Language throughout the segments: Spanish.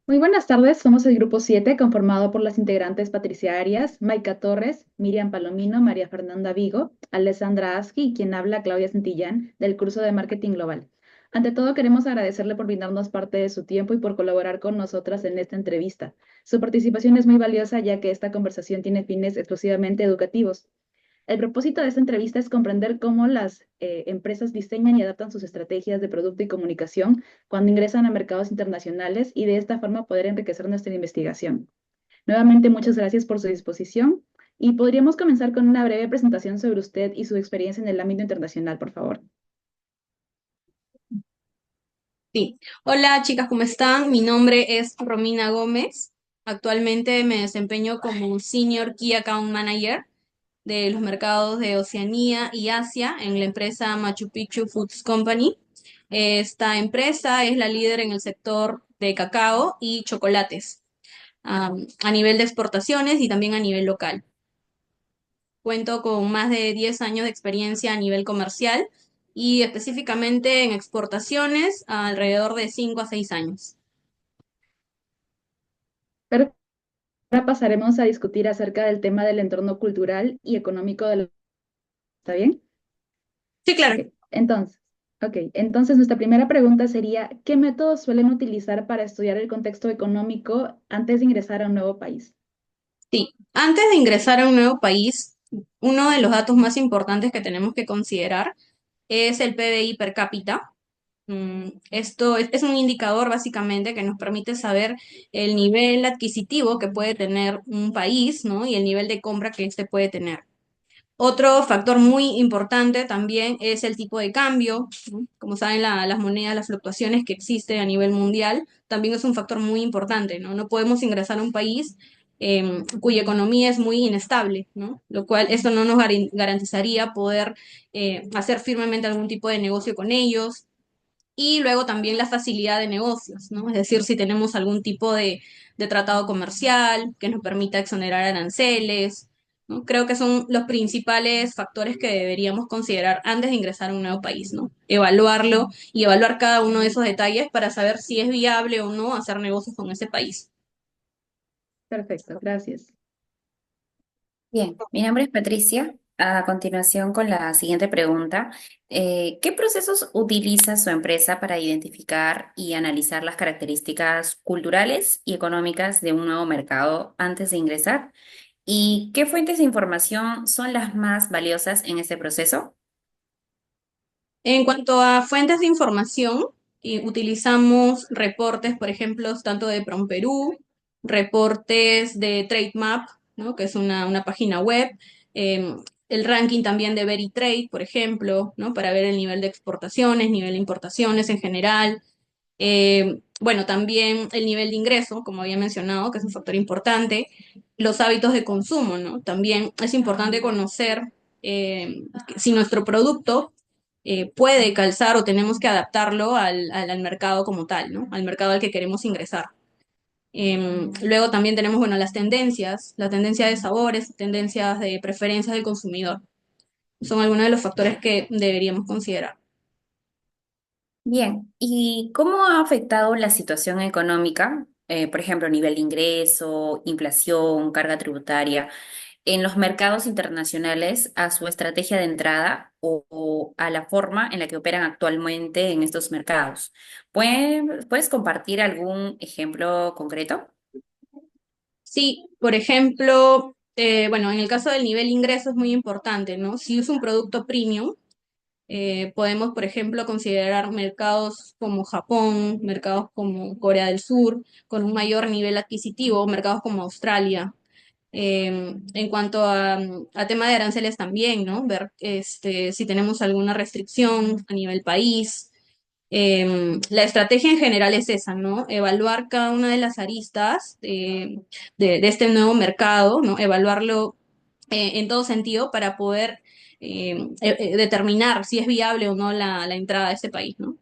Muy buenas tardes, somos el Grupo 7, conformado por las integrantes Patricia Arias, Maika Torres, Miriam Palomino, María Fernanda Vigo, Alessandra Aski y quien habla Claudia Santillán del curso de Marketing Global. Ante todo, queremos agradecerle por brindarnos parte de su tiempo y por colaborar con nosotras en esta entrevista. Su participación es muy valiosa ya que esta conversación tiene fines exclusivamente educativos. El propósito de esta entrevista es comprender cómo las empresas diseñan y adaptan sus estrategias de producto y comunicación cuando ingresan a mercados internacionales y de esta forma poder enriquecer nuestra investigación. Nuevamente, muchas gracias por su disposición y podríamos comenzar con una breve presentación sobre usted y su experiencia en el ámbito internacional, por favor. Sí. Hola chicas, ¿cómo están? Mi nombre es Romina Gómez. Actualmente me desempeño como Senior Key Account Manager de los mercados de Oceanía y Asia en la empresa Machu Picchu Foods Company. Esta empresa es la líder en el sector de cacao y chocolates, a nivel de exportaciones y también a nivel local. Cuento con más de 10 años de experiencia a nivel comercial y específicamente en exportaciones alrededor de 5 a 6 años. Pero ahora pasaremos a discutir acerca del tema del entorno cultural y económico de la... ¿Está bien? Sí, claro. Ok, entonces nuestra primera pregunta sería, ¿qué métodos suelen utilizar para estudiar el contexto económico antes de ingresar a un nuevo país? Sí, antes de ingresar a un nuevo país, uno de los datos más importantes que tenemos que considerar es el PBI per cápita. Esto es un indicador básicamente que nos permite saber el nivel adquisitivo que puede tener un país, ¿no? Y el nivel de compra que éste puede tener. Otro factor muy importante también es el tipo de cambio, ¿no? Como saben, las monedas, las fluctuaciones que existen a nivel mundial, también es un factor muy importante, ¿no? No podemos ingresar a un país cuya economía es muy inestable, ¿no? Lo cual esto no nos garantizaría poder hacer firmemente algún tipo de negocio con ellos. Y luego también la facilidad de negocios, ¿no? Es decir, si tenemos algún tipo de tratado comercial que nos permita exonerar aranceles, ¿no? Creo que son los principales factores que deberíamos considerar antes de ingresar a un nuevo país, ¿no? Evaluarlo y evaluar cada uno de esos detalles para saber si es viable o no hacer negocios con ese país. Perfecto, gracias. Bien, mi nombre es Patricia. A continuación, con la siguiente pregunta, ¿qué procesos utiliza su empresa para identificar y analizar las características culturales y económicas de un nuevo mercado antes de ingresar? ¿Y qué fuentes de información son las más valiosas en este proceso? En cuanto a fuentes de información, utilizamos reportes, por ejemplo, tanto de PromPerú, reportes de TradeMap, ¿no? Que es una página web, eh, el ranking también de Veritrade, por ejemplo, ¿no? Para ver el nivel de exportaciones, nivel de importaciones en general. Bueno, también el nivel de ingreso, como había mencionado, que es un factor importante. Los hábitos de consumo, ¿no? También es importante conocer si nuestro producto puede calzar o tenemos que adaptarlo al mercado como tal, ¿no? Al mercado al que queremos ingresar. Luego también tenemos, bueno, las tendencias de sabores, tendencias de preferencias del consumidor. Son algunos de los factores que deberíamos considerar. Bien, ¿y cómo ha afectado la situación económica, por ejemplo, nivel de ingreso, inflación, carga tributaria, en los mercados internacionales a su estrategia de entrada o a la forma en la que operan actualmente en estos mercados? ¿Puedes compartir algún ejemplo concreto? Sí, por ejemplo, bueno, en el caso del nivel de ingreso es muy importante, ¿no? Si es un producto premium, podemos, por ejemplo, considerar mercados como Japón, mercados como Corea del Sur, con un mayor nivel adquisitivo, mercados como Australia. En cuanto a tema de aranceles también, ¿no? Ver si tenemos alguna restricción a nivel país. La estrategia en general es esa, ¿no? Evaluar cada una de las aristas de este nuevo mercado, ¿no? Evaluarlo en todo sentido para poder determinar si es viable o no la entrada a este país, ¿no?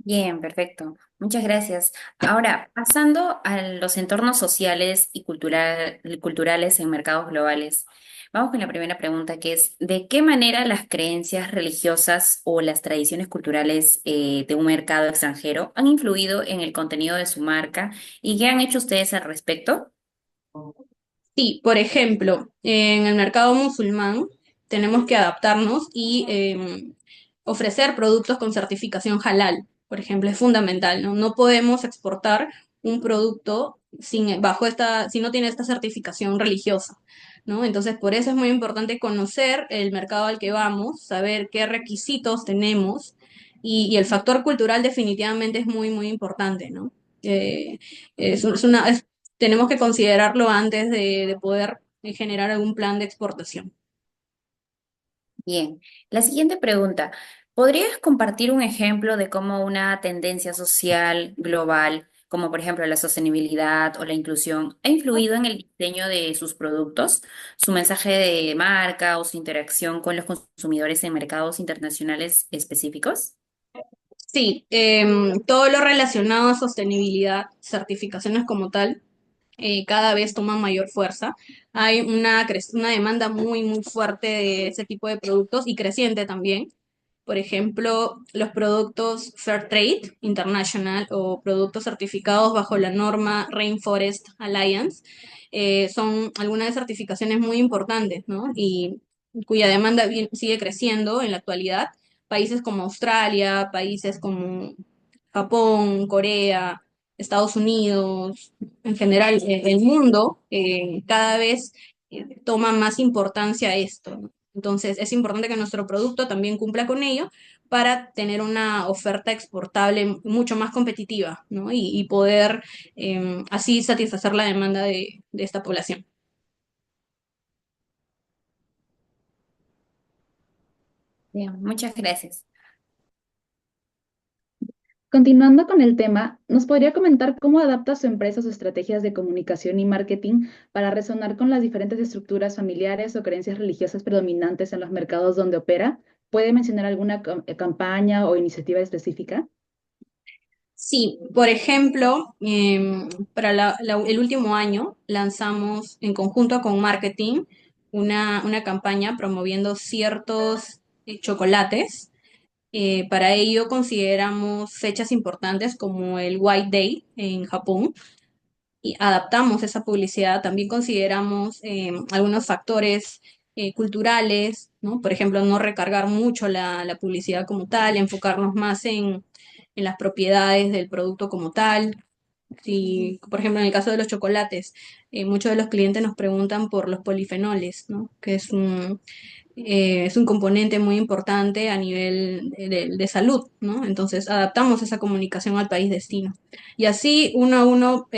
Bien, perfecto. Muchas gracias. Ahora, pasando a los entornos sociales y culturales en mercados globales, vamos con la primera pregunta, que es, ¿de qué manera las creencias religiosas o las tradiciones culturales de un mercado extranjero han influido en el contenido de su marca y qué han hecho ustedes al respecto? Sí, por ejemplo, en el mercado musulmán tenemos que adaptarnos y ofrecer productos con certificación halal, por ejemplo, es fundamental, ¿no? No podemos exportar un producto si no tiene esta certificación religiosa, ¿no? Entonces, por eso es muy importante conocer el mercado al que vamos, saber qué requisitos tenemos y el factor cultural definitivamente es muy, muy importante, ¿no? Eh, tenemos que considerarlo antes de poder generar algún plan de exportación. Bien, la siguiente pregunta. ¿Podrías compartir un ejemplo de cómo una tendencia social global, como por ejemplo la sostenibilidad o la inclusión, ha influido en el diseño de sus productos, su mensaje de marca o su interacción con los consumidores en mercados internacionales específicos? Sí, todo lo relacionado a sostenibilidad, certificaciones como tal, cada vez toman mayor fuerza. Hay una demanda muy, muy fuerte de ese tipo de productos y creciente también. Por ejemplo, los productos Fair Trade International o productos certificados bajo la norma Rainforest Alliance son algunas de certificaciones muy importantes, ¿no? Y cuya demanda sigue creciendo en la actualidad. Países como Australia, países como Japón, Corea, Estados Unidos, en general el mundo, cada vez toma más importancia esto, ¿no? Entonces es importante que nuestro producto también cumpla con ello para tener una oferta exportable mucho más competitiva, ¿no? Y poder así satisfacer la demanda de esta población. Bien, muchas gracias. Continuando con el tema, ¿nos podría comentar cómo adapta su empresa sus estrategias de comunicación y marketing para resonar con las diferentes estructuras familiares o creencias religiosas predominantes en los mercados donde opera? ¿Puede mencionar alguna campaña o iniciativa específica? Sí, por ejemplo, para el último año lanzamos en conjunto con marketing una campaña promoviendo ciertos chocolates. Para ello consideramos fechas importantes como el White Day en Japón y adaptamos esa publicidad. También consideramos algunos factores culturales, ¿no? Por ejemplo, no recargar mucho la publicidad como tal, enfocarnos más en las propiedades del producto como tal. Si, por ejemplo, en el caso de los chocolates, muchos de los clientes nos preguntan por los polifenoles, ¿no? Que es un componente muy importante a nivel de salud, ¿no? Entonces, adaptamos esa comunicación al país destino. Y así, uno a uno,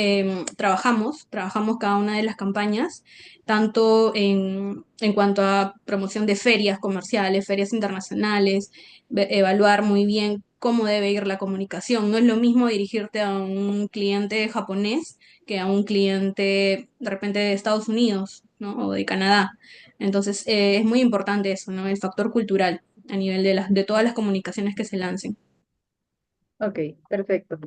trabajamos cada una de las campañas, tanto en cuanto a promoción de ferias comerciales, ferias internacionales, evaluar muy bien cómo debe ir la comunicación. No es lo mismo dirigirte a un cliente japonés que a un cliente de repente de Estados Unidos, ¿no? O de Canadá. Entonces, es muy importante eso, ¿no? El factor cultural a nivel de todas las comunicaciones que se lancen. Ok, perfecto.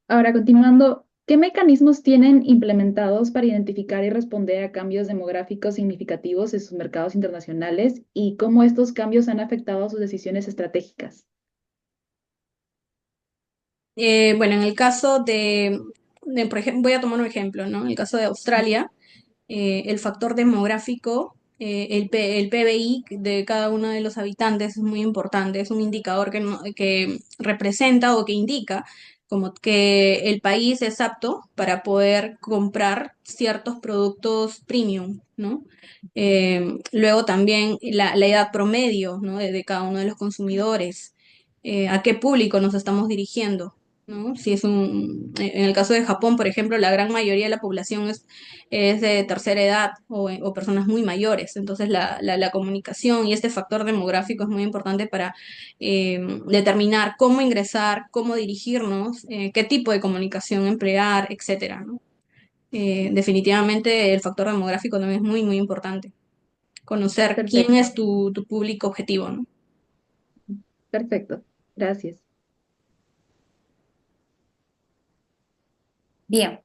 Ahora, continuando, ¿qué mecanismos tienen implementados para identificar y responder a cambios demográficos significativos en sus mercados internacionales y cómo estos cambios han afectado sus decisiones estratégicas? Bueno, en el caso por ejemplo, voy a tomar un ejemplo, ¿no? En el caso de Australia, el factor demográfico, el PBI de cada uno de los habitantes es muy importante, es un indicador que representa o que indica como que el país es apto para poder comprar ciertos productos premium, ¿no? Luego también la edad promedio, ¿no? de cada uno de los consumidores, a qué público nos estamos dirigiendo. ¿No? Si en el caso de Japón, por ejemplo, la gran mayoría de la población es de tercera edad o personas muy mayores. Entonces, la comunicación y este factor demográfico es muy importante para determinar cómo ingresar, cómo dirigirnos, qué tipo de comunicación emplear, etcétera, ¿no? Definitivamente el factor demográfico también es muy, muy importante. Conocer quién Perfecto, es tu público objetivo, ¿no? perfecto. Gracias. Bien,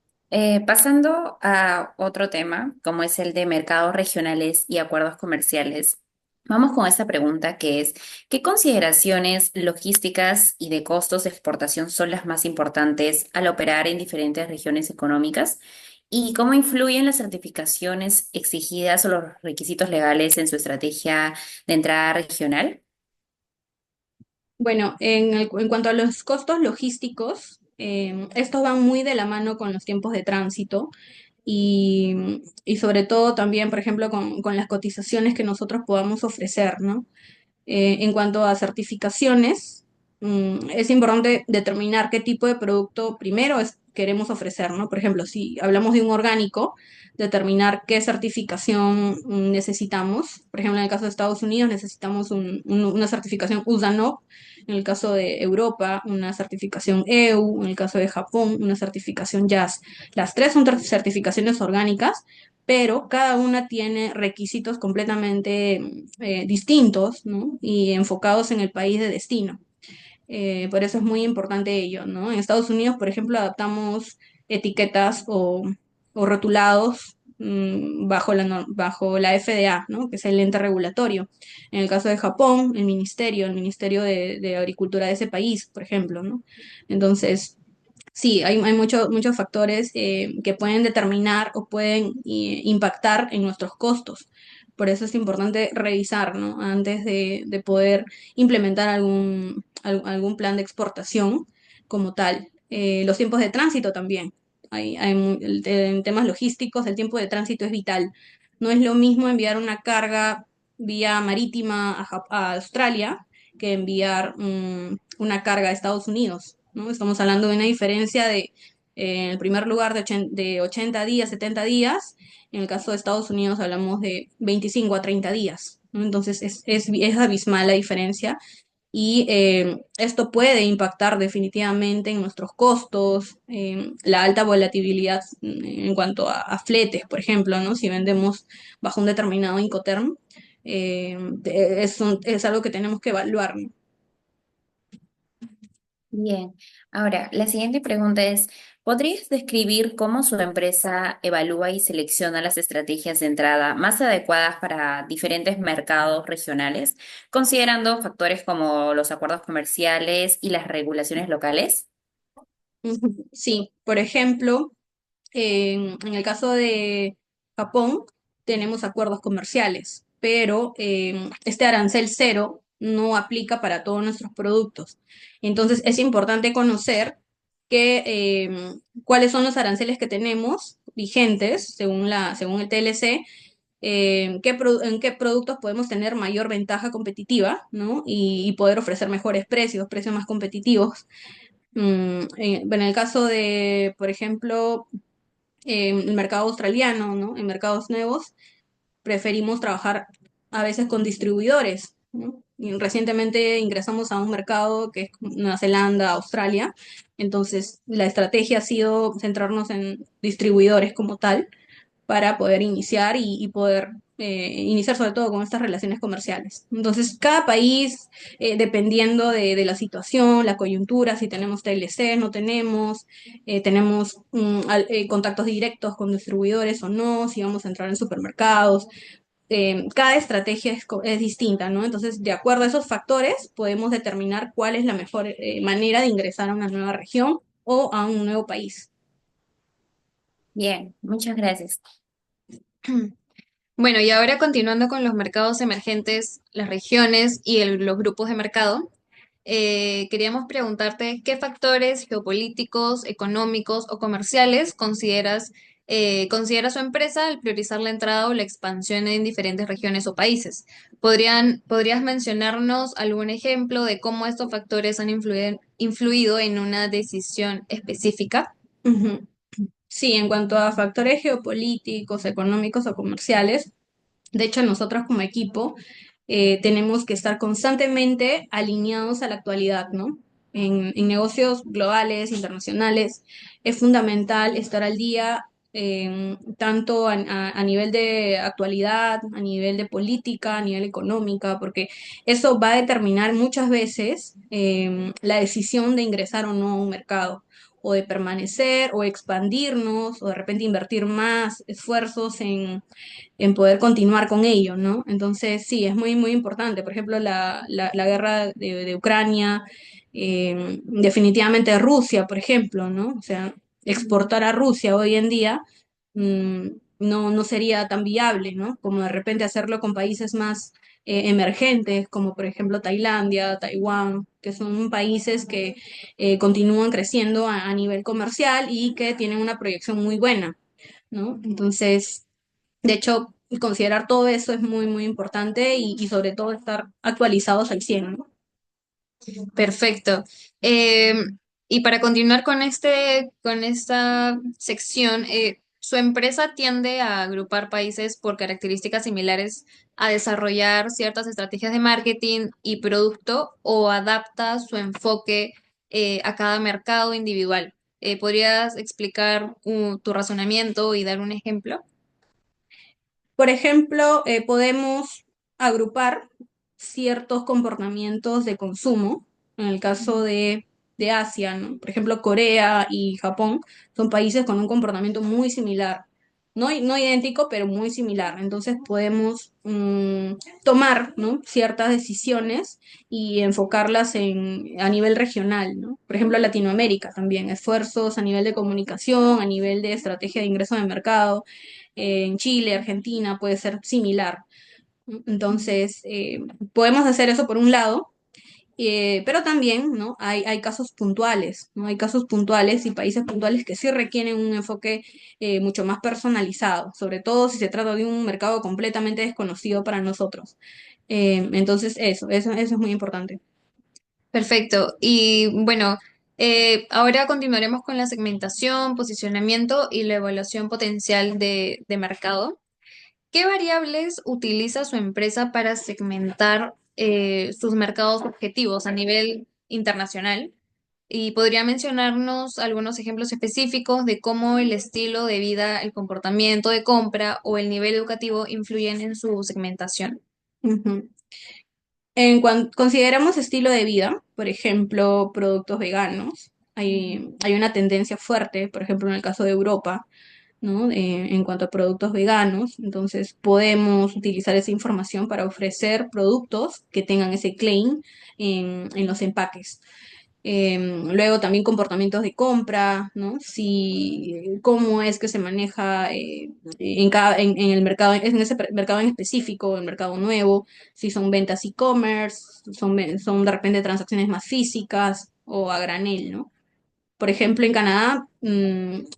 pasando a otro tema, como es el de mercados regionales y acuerdos comerciales. Vamos con esta pregunta que es, ¿qué consideraciones logísticas y de costos de exportación son las más importantes al operar en diferentes regiones económicas? ¿Y cómo influyen las certificaciones exigidas o los requisitos legales en su estrategia de entrada regional? Bueno, en cuanto a los costos logísticos, estos van muy de la mano con los tiempos de tránsito y sobre todo también, por ejemplo, con las cotizaciones que nosotros podamos ofrecer, ¿no? En cuanto a certificaciones, es importante determinar qué tipo de producto primero queremos ofrecer, ¿no? Por ejemplo, si hablamos de un orgánico, determinar qué certificación necesitamos. Por ejemplo, en el caso de Estados Unidos necesitamos una certificación USANOP, en el caso de Europa, una certificación EU, en el caso de Japón, una certificación JAS. Las tres son certificaciones orgánicas, pero cada una tiene requisitos completamente distintos, ¿no? Y enfocados en el país de destino. Por eso es muy importante ello, ¿no? En Estados Unidos, por ejemplo, adaptamos etiquetas o rotulados bajo la FDA, ¿no? Que es el ente regulatorio. En el caso de Japón, el Ministerio de Agricultura de ese país, por ejemplo, ¿no? Entonces, sí, hay muchos factores que pueden determinar o pueden impactar en nuestros costos. Por eso es importante revisar, ¿no? Antes de poder implementar algún plan de exportación como tal. Los tiempos de tránsito también. En temas logísticos, el tiempo de tránsito es vital. No es lo mismo enviar una carga vía marítima a Australia que enviar una carga a Estados Unidos, ¿no? Estamos hablando de una diferencia en el primer lugar, de 80 días, 70 días. En el caso de Estados Unidos hablamos de 25 a 30 días, ¿no? Entonces es abismal la diferencia y esto puede impactar definitivamente en nuestros costos, la alta volatilidad en cuanto a fletes, por ejemplo, ¿no? Si vendemos bajo un determinado Incoterm, es algo que tenemos que evaluar, ¿no? Bien, ahora la siguiente pregunta es, ¿podrías describir cómo su empresa evalúa y selecciona las estrategias de entrada más adecuadas para diferentes mercados regionales, considerando factores como los acuerdos comerciales y las regulaciones locales? Ujú. Sí, por ejemplo, en el caso de Japón, tenemos acuerdos comerciales, pero este arancel cero no aplica para todos nuestros productos. Entonces, es importante conocer cuáles son los aranceles que tenemos vigentes según el TLC, en qué productos podemos tener mayor ventaja competitiva, ¿no? Y poder ofrecer mejores precios más competitivos. En el caso de, por ejemplo, el mercado australiano, ¿no? En mercados nuevos preferimos trabajar a veces con distribuidores, ¿no? Y recientemente ingresamos a un mercado que es Nueva Zelanda, Australia, entonces la estrategia ha sido centrarnos en distribuidores como tal para poder iniciar y poder iniciar sobre todo con estas relaciones comerciales. Entonces, cada país, dependiendo de la situación, la coyuntura, si tenemos TLC, no tenemos, tenemos contactos directos con distribuidores o no, si vamos a entrar en supermercados, cada estrategia es distinta, ¿no? Entonces, de acuerdo a esos factores, podemos determinar cuál es la mejor manera de ingresar a una nueva región o a un nuevo país. Bien, muchas gracias. Bueno, y ahora continuando con los mercados emergentes, las regiones y los grupos de mercado, queríamos preguntarte qué factores geopolíticos, económicos o comerciales considera su empresa al priorizar la entrada o la expansión en diferentes regiones o países. ¿Podrías mencionarnos algún ejemplo de cómo estos factores han influido en una decisión específica? Ujú. Sí, en cuanto a factores geopolíticos, económicos o comerciales, de hecho nosotros como equipo tenemos que estar constantemente alineados a la actualidad, ¿no? En negocios globales, internacionales, es fundamental estar al día tanto a nivel de actualidad, a nivel de política, a nivel económica, porque eso va a determinar muchas veces la decisión de ingresar o no a un mercado, o de permanecer, o expandirnos, o de repente invertir más esfuerzos en poder continuar con ello, ¿no? Entonces, sí, es muy, muy importante. Por ejemplo, la guerra de Ucrania, definitivamente Rusia, por ejemplo, ¿no? O sea, exportar a Rusia hoy en día mm, no sería tan viable, ¿no? Como de repente hacerlo con países más emergentes, como por ejemplo Tailandia, Taiwán, que son países que continúan creciendo a nivel comercial y que tienen una proyección muy buena, ¿no? Entonces, de hecho, considerar todo eso es muy, muy importante y sobre todo estar actualizados al 100, ¿no? Perfecto. Eh, y para continuar con con esta sección, ¿su empresa tiende a agrupar países por características similares a desarrollar ciertas estrategias de marketing y producto o adapta su enfoque a cada mercado individual? ¿Podrías explicar tu razonamiento y dar un ejemplo? Por ejemplo, podemos agrupar ciertos comportamientos de consumo, en el caso de Asia, ¿no? Por ejemplo, Corea y Japón son países con un comportamiento muy similar, no idéntico, pero muy similar. Entonces podemos tomar, ¿no? ciertas decisiones y enfocarlas a nivel regional, ¿no? Por ejemplo, Latinoamérica también, esfuerzos a nivel de comunicación, a nivel de estrategia de ingreso de mercado en Chile, Argentina, puede ser similar. ¿No? Entonces, podemos hacer eso por un lado, pero también, ¿no? Hay casos puntuales, ¿no? Hay casos puntuales y países puntuales que sí requieren un enfoque mucho más personalizado, sobre todo si se trata de un mercado completamente desconocido para nosotros. Entonces, eso es muy importante. Perfecto. Y bueno, ahora continuaremos con la segmentación, posicionamiento y la evaluación potencial de mercado. ¿Qué variables utiliza su empresa para segmentar sus mercados objetivos a nivel internacional? Y podría mencionarnos algunos ejemplos específicos de cómo el estilo de vida, el comportamiento de compra o el nivel educativo influyen en su segmentación. Ujú. En cuanto consideramos estilo de vida, por ejemplo, productos veganos, hay una tendencia fuerte, por ejemplo, en el caso de Europa, ¿no? En cuanto a productos veganos, entonces podemos utilizar esa información para ofrecer productos que tengan ese claim en los empaques. Luego también comportamientos de compra, ¿no? Si, cómo es que se maneja en el mercado, en ese mercado en específico, el mercado nuevo, si son ventas e-commerce, son de repente transacciones más físicas o a granel, ¿no? Por ejemplo, en Canadá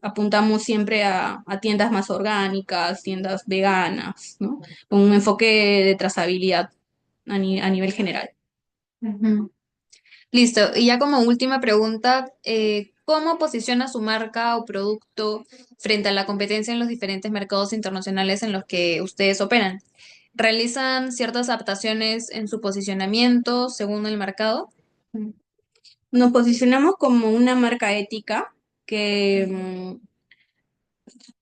apuntamos siempre a tiendas más orgánicas, tiendas veganas, ¿no? Con un enfoque de trazabilidad a nivel general. Ujú. Listo. Y ya como última pregunta, ¿cómo posiciona su marca o producto frente a la competencia en los diferentes mercados internacionales en los que ustedes operan? ¿Realizan ciertas adaptaciones en su posicionamiento según el mercado? Nos posicionamos como una marca ética que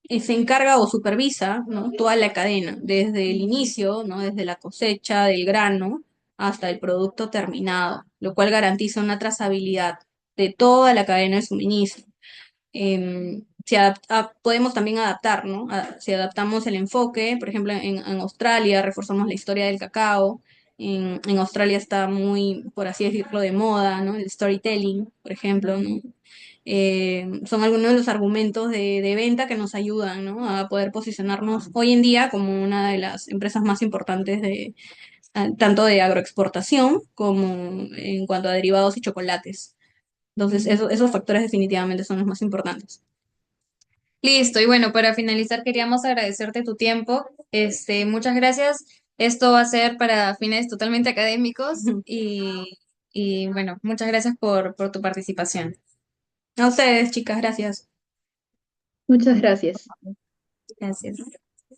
se encarga o supervisa, ¿no? toda la cadena, desde el inicio, ¿no? Desde la cosecha del grano hasta el producto terminado, lo cual garantiza una trazabilidad de toda la cadena de suministro. Podemos también adaptar, ¿no? Si adaptamos el enfoque, por ejemplo, en Australia reforzamos la historia del cacao. En Australia está muy, por así decirlo, de moda, ¿no? El storytelling, por ejemplo, ¿no? Son algunos de los argumentos de venta que nos ayudan, ¿no? a poder posicionarnos hoy en día como una de las empresas más importantes tanto de agroexportación como en cuanto a derivados y chocolates. Entonces, esos factores definitivamente son los más importantes. Listo. Y bueno, para finalizar, queríamos agradecerte tu tiempo. Muchas gracias. Esto va a ser para fines totalmente académicos y bueno, muchas gracias por tu participación. A ustedes, chicas, gracias. Muchas gracias. Gracias.